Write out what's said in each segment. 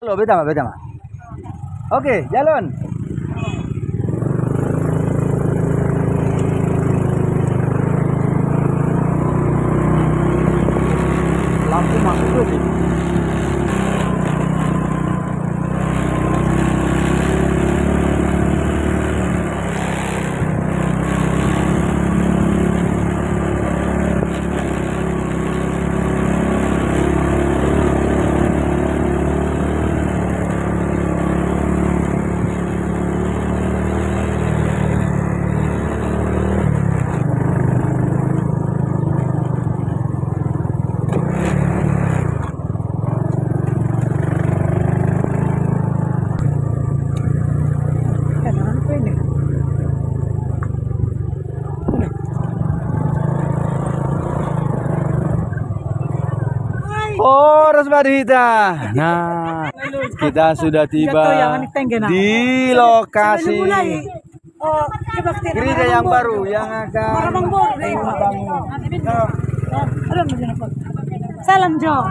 Lo beta mah. Oke, jalan. Lampu masuk tuh sih. Oh, Rosmadita. Nah, kita sudah tiba di lokasi gereja yang baru yang akan dibangun. Salam Jo,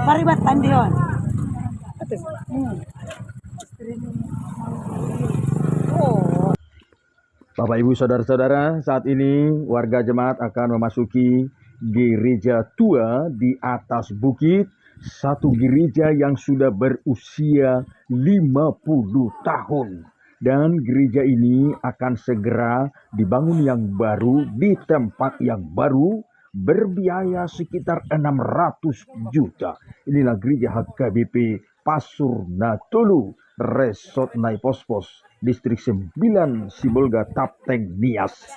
Baribat Tandion. Bapak Ibu Saudara-saudara, saat ini warga jemaat akan memasuki gereja tua di atas bukit, satu gereja yang sudah berusia 50 tahun. Dan gereja ini akan segera dibangun yang baru di tempat yang baru, berbiaya sekitar 600 juta. Inilah gereja HKBP Pasurnatolu, Resort Naipospos, Distrik 9, Sibolga, Tapteng, Nias.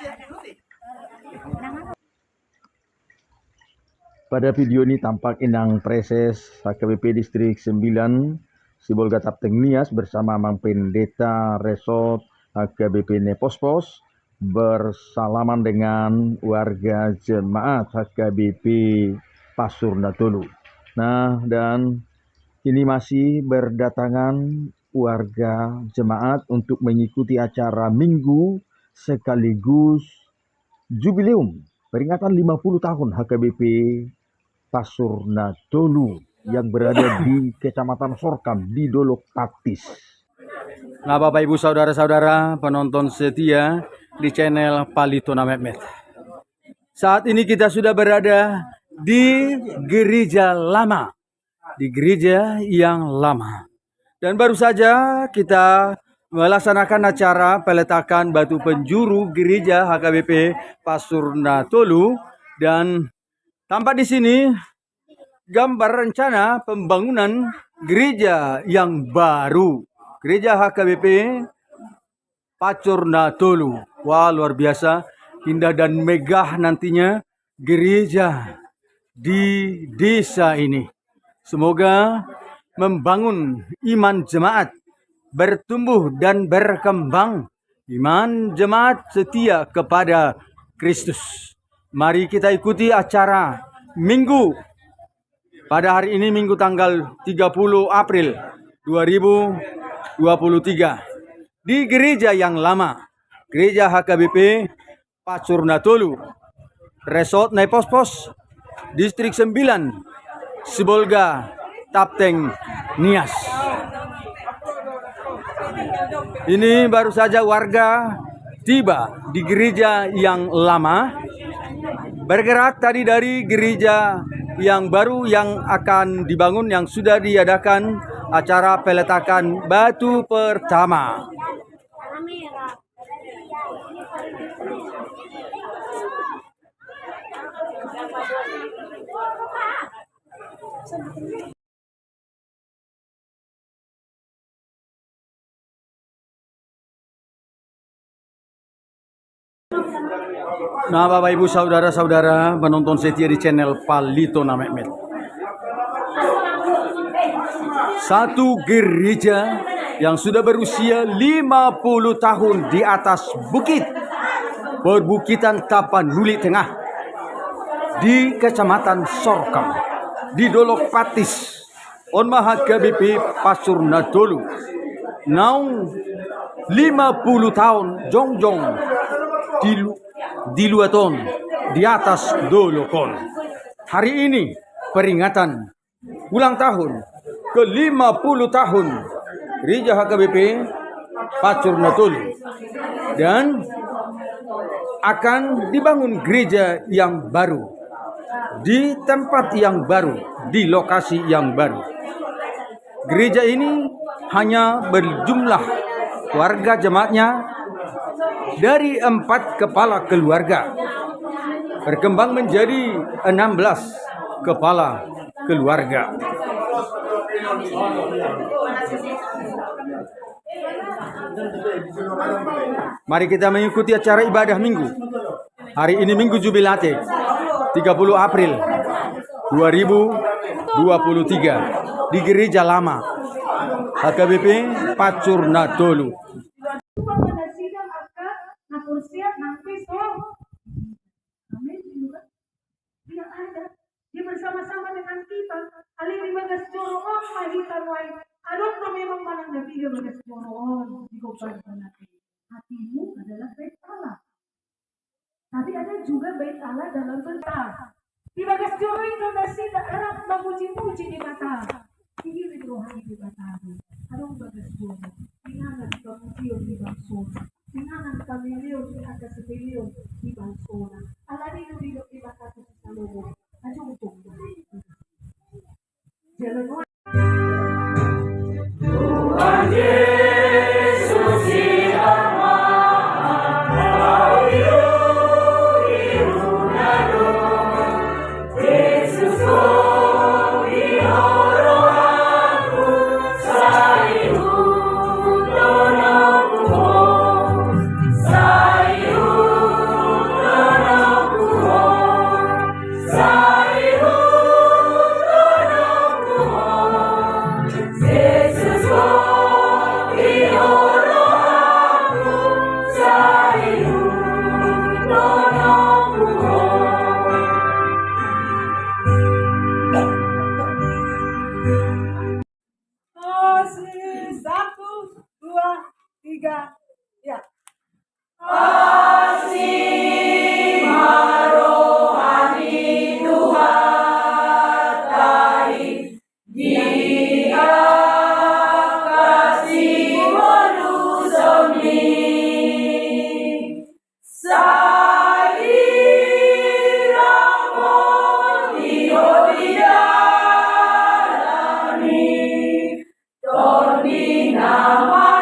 Pada video ini tampak Inang Preses HKBP Distrik 9 Sibolga Tapteng Nias bersama Mang Pendeta Resort HKBP Nepospos bersalaman dengan warga jemaat HKBP Pasurnatolu. Nah, dan ini masih berdatangan warga jemaat untuk mengikuti acara minggu sekaligus jubileum peringatan 50 tahun HKBP Pasurnatolu yang berada di Kecamatan Sorkam di Dolok Paktis. Nah, Bapak Ibu Saudara-saudara penonton setia di channel Palitona Mehmet. Saat ini kita sudah berada di gereja lama. Di gereja yang lama. Dan baru saja kita melaksanakan acara peletakan batu penjuru gereja HKBP Pasurnatolu, dan tampak di sini gambar rencana pembangunan gereja yang baru. Gereja HKBP Pasurnatolu. Wah, luar biasa, indah dan megah nantinya gereja di desa ini. Semoga membangun iman jemaat, bertumbuh dan berkembang. Iman jemaat setia kepada Kristus. Mari kita ikuti acara minggu pada hari ini, minggu tanggal 30 April 2023 di gereja yang lama, gereja HKBP Pasurnatolu, Resort Naipospos, Distrik 9, Sibolga, Tapteng, Nias. Ini baru saja warga tiba di gereja yang lama, bergerak tadi dari gereja yang baru yang akan dibangun, yang sudah diadakan acara peletakan batu pertama. Nah, Bapak Ibu Saudara-saudara penonton setia di channel Palitona Mehmet. Satu gereja yang sudah berusia 50 tahun di atas bukit, perbukitan Tapanuli Tengah, di Kecamatan Sorkam, di Dolok Paktis, Onma HKBP Pasurnatolu. Naung 50 tahun jongjong di Luaton, di atas Dolokon. Hari ini peringatan ulang tahun ke-50 tahun Gereja HKBP Pacur Natolu, dan akan dibangun gereja yang baru di tempat yang baru, di lokasi yang baru. Gereja ini hanya berjumlah warga jemaatnya dari 4 kepala keluarga, berkembang menjadi 16 kepala keluarga. Mari kita mengikuti acara ibadah minggu. Hari ini Minggu Jubilate 30 April 2023 di Gereja Lama HKBP Pacur Natolu. Dia bersama-sama dengan kita. Alih bagas joroon, mahitan wain. Adon na memang manang nabi bagas joroon. Di kopan natin. Hatimu adalah bait Allah. Tapi ada juga bait Allah dalam bentar. Di bagas joro Indonesia daerah memuji-muji di mata. Ini rohani di mata. Adon bagas joro. Pinangan kemudian di bangsona. Pinangan kamilion di atas sepilion di bangsona. Alani nubidok di mata sa salubong. Tuhan Yesus yang Maha Yesus kau ihoro aku sayun donoku sayun donoku Torni nama